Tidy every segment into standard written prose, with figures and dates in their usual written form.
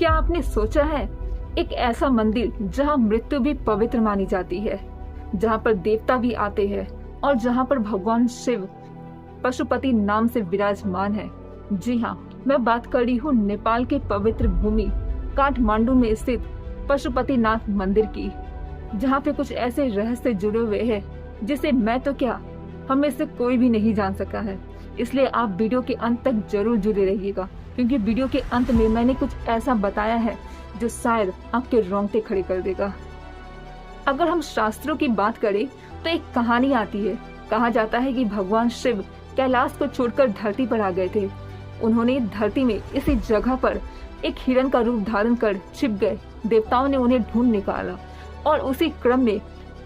क्या आपने सोचा है, एक ऐसा मंदिर जहाँ मृत्यु भी पवित्र मानी जाती है, जहाँ पर देवता भी आते हैं और जहाँ पर भगवान शिव पशुपति नाम से विराजमान है। जी हाँ, मैं बात कर रही हूँ नेपाल के पवित्र भूमि काठमांडू में स्थित पशुपतिनाथ मंदिर की, जहाँ पे कुछ ऐसे रहस्य जुड़े हुए हैं जिसे मैं तो क्या, हम में से कोई भी नहीं जान सका है। इसलिए आप वीडियो के अंत तक जरूर जुड़े रहिएगा, क्योंकि वीडियो के अंत में मैंने कुछ ऐसा बताया है जो शायद आपके रोंगटे खड़े कर देगा। अगर हम शास्त्रों की बात करें तो एक कहानी आती है। कहा जाता है कि भगवान शिव कैलाश को छोड़कर धरती पर आ गए थे। उन्होंने धरती में इसी जगह पर एक हिरण का रूप धारण कर छिप गए। देवताओं ने उन्हें ढूंढ निकाला और उसी क्रम में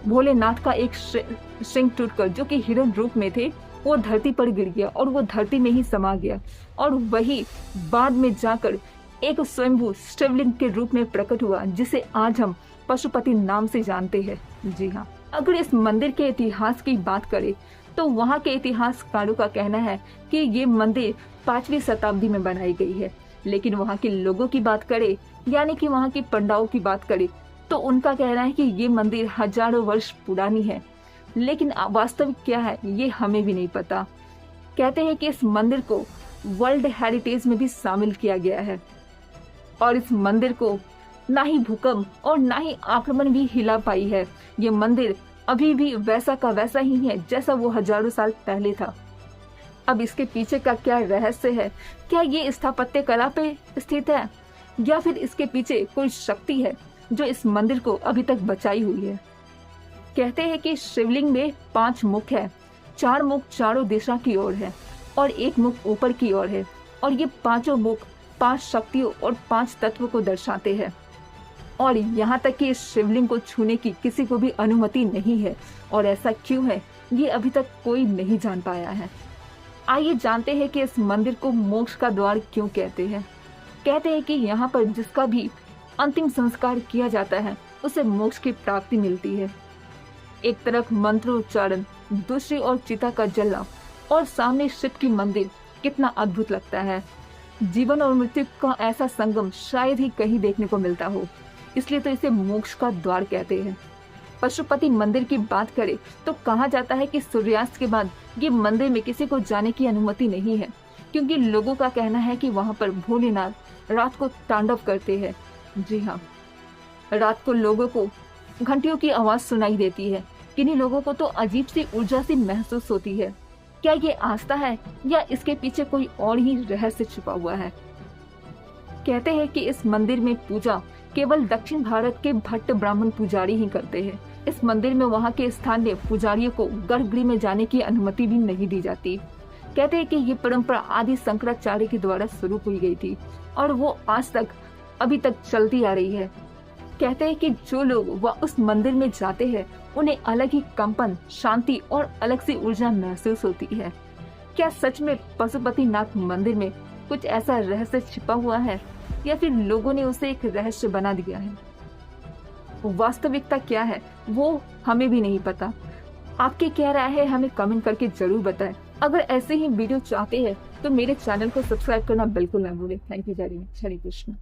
भोलेनाथ का एक श्रृंग टूटकर, जो कि हिरण रूप में थे, वो धरती पर गिर गया और वो धरती में ही समा गया और वही बाद में जाकर एक स्वयंभू शिवलिंग के रूप में प्रकट हुआ, जिसे आज हम पशुपति नाम से जानते हैं। जी हाँ, अगर इस मंदिर के इतिहास की बात करें तो वहाँ के इतिहासकारों का कहना है कि ये मंदिर 5वीं शताब्दी में बनाई गई है। लेकिन वहाँ के लोगों की बात करें, यानी कि वहाँ के पंडाओं की बात करें, तो उनका कहना है कि ये मंदिर हजारों वर्ष पुरानी है। लेकिन वास्तविक क्या है ये हमें भी नहीं पता। कहते हैं कि इस मंदिर को वर्ल्ड हेरिटेज में भी शामिल किया गया है और इस मंदिर को ना ही भूकंप और ना ही आक्रमण भी हिला पाई है। ये मंदिर अभी भी वैसा का वैसा ही है जैसा वो हजारों साल पहले था। अब इसके पीछे का क्या रहस्य है? क्या ये स्थापत्य कला पे स्थित है या फिर इसके पीछे कोई शक्ति है जो इस मंदिर को अभी तक बचाई हुई है? कहते हैं कि शिवलिंग में 5 मुख है। 4 मुख चारों दिशा की ओर है और 1 मुख ऊपर की ओर है और ये पांचों मुख 5 शक्तियों और 5 तत्वों को दर्शाते हैं। और यहाँ तक कि इस शिवलिंग को छूने की किसी को भी अनुमति नहीं है। और ऐसा क्यों है ये अभी तक कोई नहीं जान पाया है। आइए जानते हैं कि इस मंदिर को मोक्ष का द्वार क्यों कहते हैं। कहते हैं कि यहाँ पर जिसका भी अंतिम संस्कार किया जाता है उसे मोक्ष की प्राप्ति मिलती है। एक तरफ मंत्रोच्चारण, दूसरी ओर चिता का जलना और सामने शिव की मंदिर, कितना अद्भुत लगता है। जीवन और मृत्यु का ऐसा संगम शायद ही कहीं देखने को मिलता हो, इसलिए तो इसे मोक्ष का द्वार कहते हैं। पशुपति मंदिर की बात करें तो कहा जाता है कि सूर्यास्त के बाद ये मंदिर में किसी को जाने की अनुमति नहीं है, क्योंकि लोगों का कहना है कि वहाँ पर भोलेनाथ रात को तांडव करते हैं। जी हाँ, रात को लोगों को घंटियों की आवाज सुनाई देती है। किन्हीं लोगों को तो अजीब सी ऊर्जा सी महसूस होती है। क्या ये आस्था है या इसके पीछे कोई और ही रहस्य छुपा हुआ है? कहते हैं कि इस मंदिर में पूजा केवल दक्षिण भारत के भट्ट ब्राह्मण पुजारी ही करते हैं। इस मंदिर में वहाँ के स्थानीय पुजारियों को गर्भगृह में जाने की अनुमति भी नहीं दी जाती। कहते हैं कि ये परंपरा आदि शंकराचार्य के द्वारा शुरू की गई थी और वो आज तक अभी तक चलती आ रही है। कहते हैं कि जो लोग वह उस मंदिर में जाते हैं उन्हें अलग ही कंपन, शांति और अलग सी ऊर्जा महसूस होती है। क्या सच में पशुपतिनाथ मंदिर में कुछ ऐसा रहस्य छिपा हुआ है या फिर लोगों ने उसे एक रहस्य बना दिया है? वास्तविकता क्या है वो हमें भी नहीं पता। आपकी क्या राय है हमें कमेंट करके जरूर बताएं। अगर ऐसे ही वीडियो चाहते हैं तो मेरे चैनल को सब्सक्राइब करना बिल्कुल ना भूलें। Thank you very much. Hare Krishna.